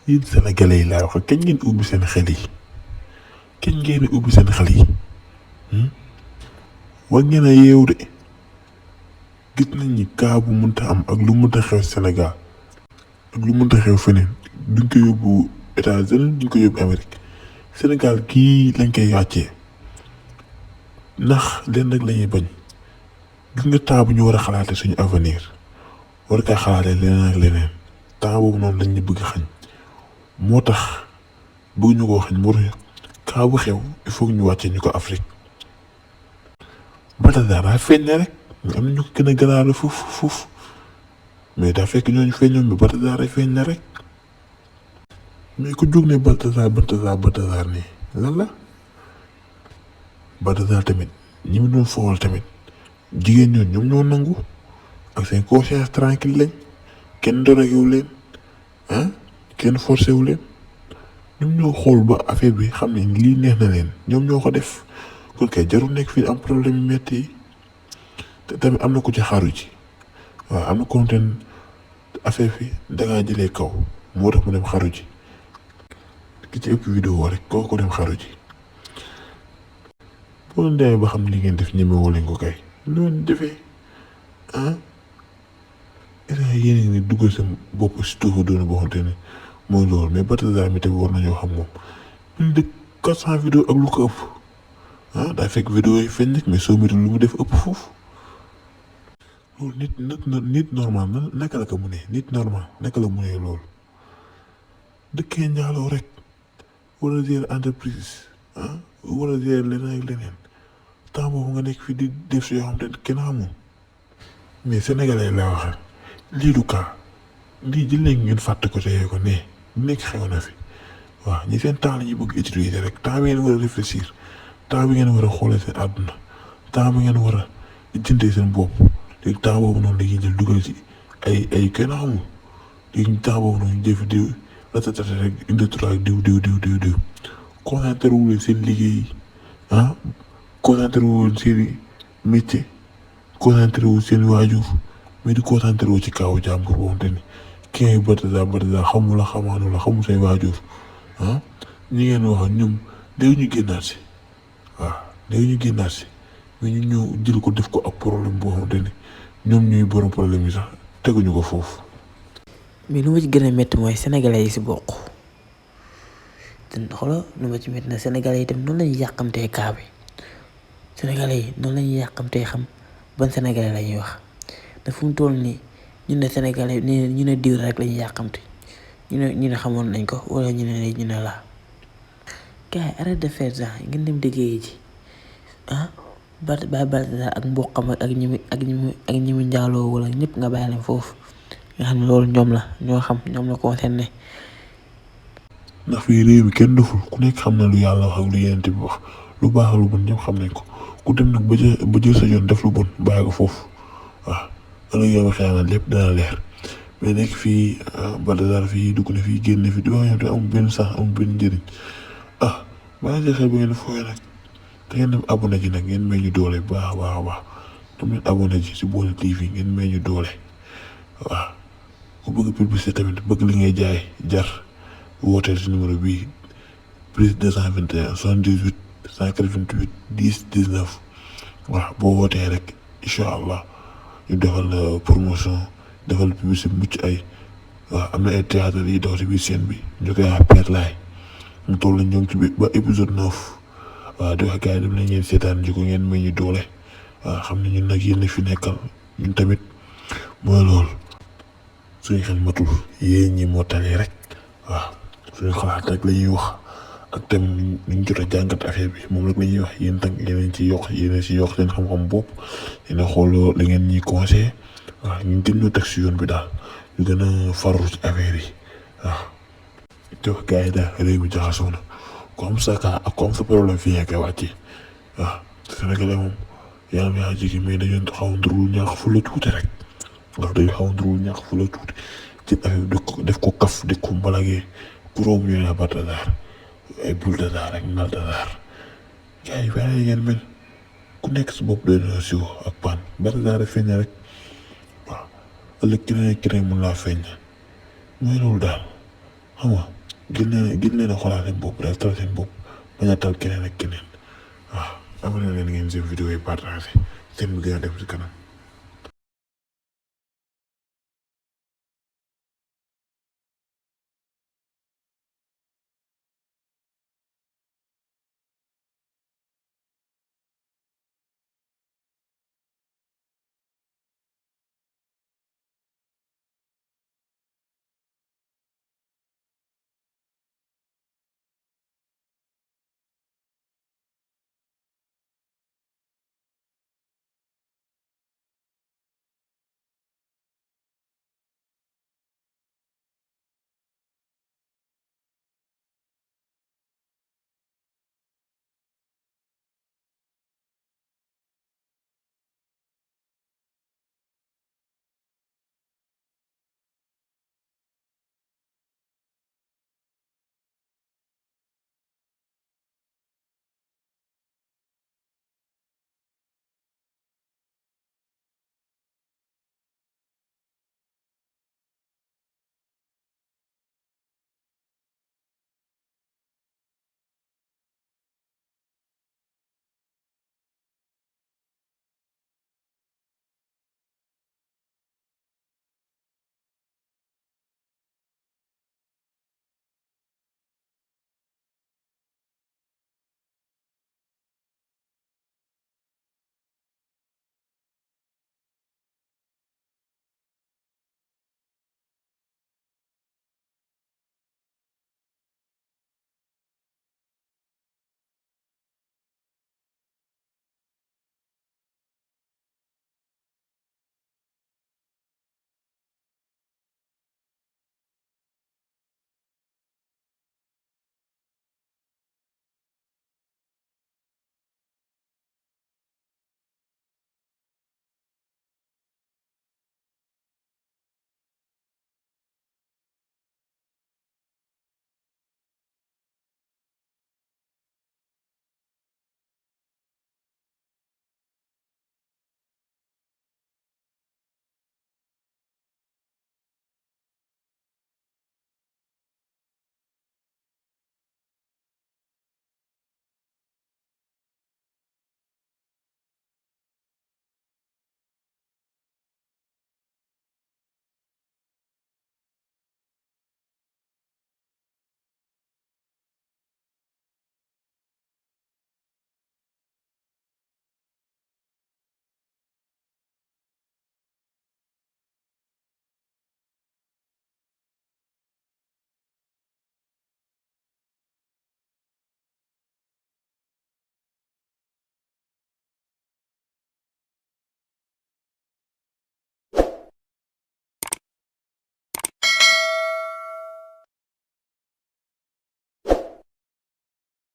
yéen sénégalais yi laa wax kañ ngeen ubbi seen xel yi kañ ngeen ubbi seen xel yi war ngeen a yeewu de gis nañ ni kaa bu mënta am ak lu mënta xew Sénégal ak lu mënta xew feneen duñ ko yóbbu États-Unis duñ ko yóbbu Amérique Sénégal kii lañ koy wàccee ndax leen rek lañuy bañ gis nga temps bu ñu war a xalaate suñu avenir war kaa xalaate leneen ak leneen temps boobu noonu lañ ñu bëgg xañ moo tax bëgg ñu koo xañ moo tax kaa bu xew il faut ñu wàccee ñu ko Afrique Baltazar daa feeñ ne rek am na ñu ko gën a garaale fuuf mais daa fekk ñooñu feeñoon bi Baltazar ay feeñ ne rek mais ku jóg ne Baltazar nii lan la Baltazar tamit ñi mu doon fool tamit jigéen ñoon ñoom ñoo nangu ak seen conscience tranquille lañ kenn dorogewu leen kenn forcé wu leen ñoom ñoo xool ba affaire bi xam ne lii neex na leen ñoom ñoo ko def kon kay jarul nekk fii am problème yu metti yi te tamit am na ko ci xaru ji waaw am na ko ten affaire bi dangaa jëlee kaw moo tax mu dem xaru ji ki ci ëpp vidéo rek koo ko dem xaru ji boo leen demee ba xam ne li ngeen def ñemewoo leen ko kay lu leen defee yéen ni duggal sa bopp si tuufu doona boo xamante ne mooy loolu mais Baltazar mi tamit war nañoo xam moom plus de 400 vidéo ak lu ko ëpp daa fekk vidéo yi feeñ mais soo métti lu mu def ëpp foofu loolu nit normal naka la ko mu ne nit normal naka la mu ne loolu dëkkee njaaloo rek wala gérer entreprise wala gérer leneen ak leneen temps boobu nga nekk fi di def si yoo xam te kenn xamul mais sénégalais laa waxal lii du cas lii jël nañ ngeen fàtte ko teyee ko ne nekk xew na fi waaw ñi seen temps la ñuy bëgg utiliser rek temps bi ngeen war a réfléchir temps bi ngeen war a xoolee seen àdduna temps bi ngeen war a jëndee seen bopp léegi temps boobu noonu dañuy jël dugal ci ay kenn xamul léegi temps boobu noonu jëf diw ratatata rek indi trois diw concentré wu leen seen liggéey concentré wu leen seen métier concentré wu seen waajur mais di concentré wu ci kaawu jàmbur boobu te ni ki ngay Baltazar xamul say waajur ñi ngeen wax ñoom léegi ñu génnaat si mais ñu ñëw jël ko def ko ak problème boo xamante ni ñoom ñuy borom problème yi sax teguñu ko foofu. mais lu ma ci gën a métti mooy sénégalais yi si bokk te xoolal lu ma ci métti na sénégalais yi tamit noonu lañuy yàqamtee kaa bi sénégalais yi noonu lañuy yàqamtee xam ban sénégalais la ñuy wax te fu mu toll nii ñu ne sénégalais ñu ne diw rek la ñuy yàqamte ñu ne xamoon nañ ko wala ñu ne laa gars yi arrête de faire ça ngeen dem liggéeyi ji Baltazar ak mboqam ak ñi mu njaaloo wala ñëpp nga bàyyi leen foofu nga xam ne loolu ñoom la concerné. ndax fii réew mi kenn doful ku nekk xam na lu yàlla wax ak lu yeneen bi wax lu baax lu bon ñëpp xam nañ ko ku dem nag ba jël sa yoon def lu bon bàyyi ko foofu waaw ëllëg yow xëy na lépp dana leer mais nekk fii Baltazar fii dugg na fii génn fi di wax ñoom te amul benn sax amul benn njëriñ bàyyi si xel bu ngeen fooyee nag te ngeen dem abonné ji nag ngeen may ñu doole bu baax a baax dem leen abonné ji si Boole TV ngeen may ñu doole waaw ku bëgg publicité tamit bëgg li ngay jaay jar wooteel si numéro bii plus 221 78 188 10 19 waaw boo wootee rek incha allah ñu defal la promotion defal publicité mucc ay waaw am na ay théâtre yi daw si biir scène bi ñu koy wax Père Laye mu toll ñoo ngi ci biir ba épisode 9 waaw di wax gars yi dem nañ ngeen seetaan ji ko ngeen may ñu doole waaw xam ne ñun nag yéen fi nekkal ñun tamit mooy loolu suñu xel matul yéen ñi moo talee rek waaw suñu xalaat rek la ñuy wax ak tamit ñu jot a jàngat affaire bi moom rek la ñuy wax yéen tam yéen ci yokk seen xam-xam bopp yéen a xool li ngeen ñuy conseillé waaw ñu gën ñoo teg si yoon bi daal ñu gën a farlu ci affaire yi waaw. te wax gars yi daal réew mi jaxasoo na ku am sa cas ak ku am sa problème fii nga koy wàccee waaw Sénégalais moom yaa jigi mais dañu xaw a ndurul ñaax fu la tuuti rek ndax dañu xaw a ndurul ñaax fu la tuuti ci affaire bi def ko kaf def ko mbalagee pour ñu ne Baltazar ay Baltazar ak Baltazar gars yi waaye ngeen mel ku nekk si bopp doy na siwo ak paan Baltazar feeñ rek waaw ëllëg keneen mun laa feeñ mooy loolu daal xam nga gën leen a xoolaat seen bopp daal tal seen bopp bañ a tal keneen ak keneen waaw abonné leen ngeen seen vidéo yi partagé seen bi gën a dem si kanam